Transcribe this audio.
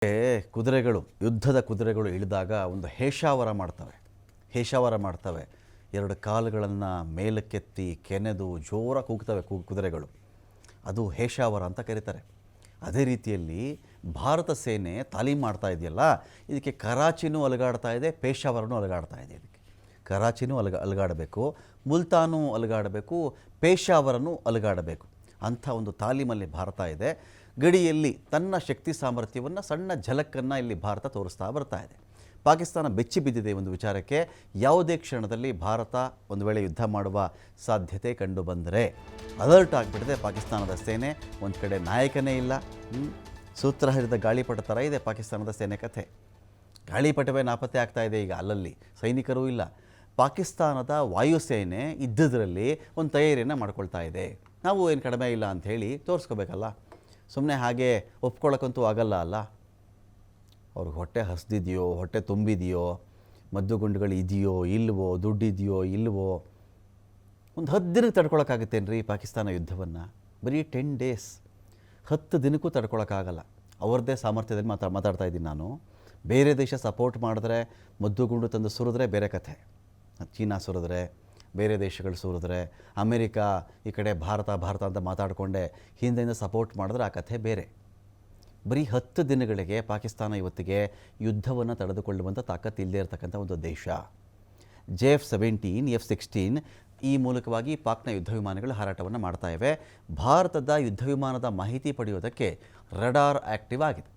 ಕುದುರೆಗಳು ಯುದ್ಧದ ಕುದುರೆಗಳು ಇಳಿದಾಗ ಒಂದು ಹೇಷಾವರ ಮಾಡ್ತವೆ. ಎರಡು ಕಾಲುಗಳನ್ನು ಮೇಲಕ್ಕೆತ್ತಿ ಕೆನೆದು ಜೋರಾಗಿ ಕೂಗ್ತವೆ ಕುದುರೆಗಳು. ಅದು ಹೇಷಾವರ ಅಂತ ಕರೀತಾರೆ. ಅದೇ ರೀತಿಯಲ್ಲಿ ಭಾರತ ಸೇನೆ ತಾಲೀಮ್ ಮಾಡ್ತಾ ಇದೆಯಲ್ಲ, ಇದಕ್ಕೆ ಕರಾಚಿನೂ ಅಲುಗಾಡ್ತಾ ಇದೆ, ಪೇಶಾವರನೂ ಅಲುಗಾಡ್ತಾ ಇದೆ. ಇದಕ್ಕೆ ಕರಾಚಿನೂ ಅಲುಗಾಡಬೇಕು, ಮುಲ್ತಾನು ಅಲುಗಾಡಬೇಕು, ಪೇಶಾವರನೂ ಅಲುಗಾಡಬೇಕು. ಅಂಥ ಒಂದು ತಾಲೀಮಲ್ಲಿ ಭಾರತ ಇದೆ. ಗಡಿಯಲ್ಲಿ ತನ್ನ ಶಕ್ತಿ ಸಾಮರ್ಥ್ಯವನ್ನು ಸಣ್ಣ ಝಲಕ್ಕನ್ನು ಇಲ್ಲಿ ಭಾರತ ತೋರಿಸ್ತಾ ಬರ್ತಾ ಇದೆ. ಪಾಕಿಸ್ತಾನ ಬೆಚ್ಚಿ ಬಿದ್ದಿದೆ ಒಂದು ವಿಚಾರಕ್ಕೆ. ಯಾವುದೇ ಕ್ಷಣದಲ್ಲಿ ಭಾರತ ಒಂದು ವೇಳೆ ಯುದ್ಧ ಮಾಡುವ ಸಾಧ್ಯತೆ ಕಂಡು ಬಂದರೆ ಅಲರ್ಟ್ ಆಗಿಬಿಟ್ಟಿದೆ ಪಾಕಿಸ್ತಾನದ ಸೇನೆ. ಒಂದು ಕಡೆ ನಾಯಕನೇ ಇಲ್ಲ, ಸೂತ್ರ ಹರಿದ ಗಾಳಿಪಟ ಥರ ಇದೆ ಪಾಕಿಸ್ತಾನದ ಸೇನೆ ಕಥೆ. ಗಾಳಿಪಟವೇ ನಾಪತ್ತೆ ಆಗ್ತಾ ಇದೆ ಈಗ. ಅಲ್ಲಲ್ಲಿ ಸೈನಿಕರೂ ಇಲ್ಲ. ಪಾಕಿಸ್ತಾನದ ವಾಯುಸೇನೆ ಇದ್ದದರಲ್ಲಿ ಒಂದು ತಯಾರಿಯನ್ನು ಮಾಡ್ಕೊಳ್ತಾ ಇದೆ. ನಾವು ಏನು ಕಡಿಮೆ ಇಲ್ಲ ಅಂಥೇಳಿ ತೋರಿಸ್ಕೋಬೇಕಲ್ಲ. ಸುಮ್ಮನೆ ಹಾಗೆ ಒಪ್ಕೊಳ್ಳೋಕ್ಕಂತೂ ಆಗಲ್ಲ ಅಲ್ಲ. ಅವ್ರಿಗೆ ಹೊಟ್ಟೆ ಹಸ್ದಿದೆಯೋ, ಹೊಟ್ಟೆ ತುಂಬಿದೆಯೋ, ಮದ್ದುಗುಂಡುಗಳು ಇದೆಯೋ ಇಲ್ವೋ, ದುಡ್ಡಿದೆಯೋ ಇಲ್ವೋ, ಒಂದು 10 ದಿನಕ್ಕೆ ತಡ್ಕೊಳಕ್ಕಾಗುತ್ತೇನ್ರಿ ಪಾಕಿಸ್ತಾನ ಯುದ್ಧವನ್ನು? ಬರೀ 10 ಡೇಸ್, 10 ದಿನಕ್ಕೂ ತಡ್ಕೊಳಕ್ಕಾಗಲ್ಲ. ಅವ್ರದ್ದೇ ಸಾಮರ್ಥ್ಯದಲ್ಲಿ ಮಾತಾಡ್ತಾ ಇದ್ದೀನಿ ನಾನು. ಬೇರೆ ದೇಶ ಸಪೋರ್ಟ್ ಮಾಡಿದ್ರೆ, ಮದ್ದುಗುಂಡು ತಂದು ಸುರಿದ್ರೆ ಬೇರೆ ಕಥೆ. ಚೀನಾ ಸುರಿದ್ರೆ, ಬೇರೆ ದೇಶಗಳು ಸುರಿದ್ರೆ, ಅಮೇರಿಕಾ ಈ ಕಡೆ ಭಾರತ ಅಂತ ಮಾತಾಡಿಕೊಂಡೆ ಹಿಂದೆಯಿಂದ ಸಪೋರ್ಟ್ ಮಾಡಿದ್ರೆ ಆ ಕಥೆ ಬೇರೆ. ಬರೀ 10 ದಿನಗಳಿಗೆ ಪಾಕಿಸ್ತಾನ ಇವತ್ತಿಗೆ ಯುದ್ಧವನ್ನು ತಡೆದುಕೊಳ್ಳುವಂಥ ತಾಕತ್ತು ಇಲ್ಲದೇ ಇರತಕ್ಕಂಥ ಒಂದು ದೇಶ. JF-17, F-16 ಈ ಮೂಲಕವಾಗಿ ಪಾಕ್ನ ಯುದ್ಧ ವಿಮಾನಗಳು ಹಾರಾಟವನ್ನು ಮಾಡ್ತಾ ಇವೆ. ಭಾರತದ ಯುದ್ಧ ವಿಮಾನದ ಮಾಹಿತಿ ಪಡೆಯೋದಕ್ಕೆ ರಡಾರ್ ಆ್ಯಕ್ಟಿವ್ ಆಗಿದೆ.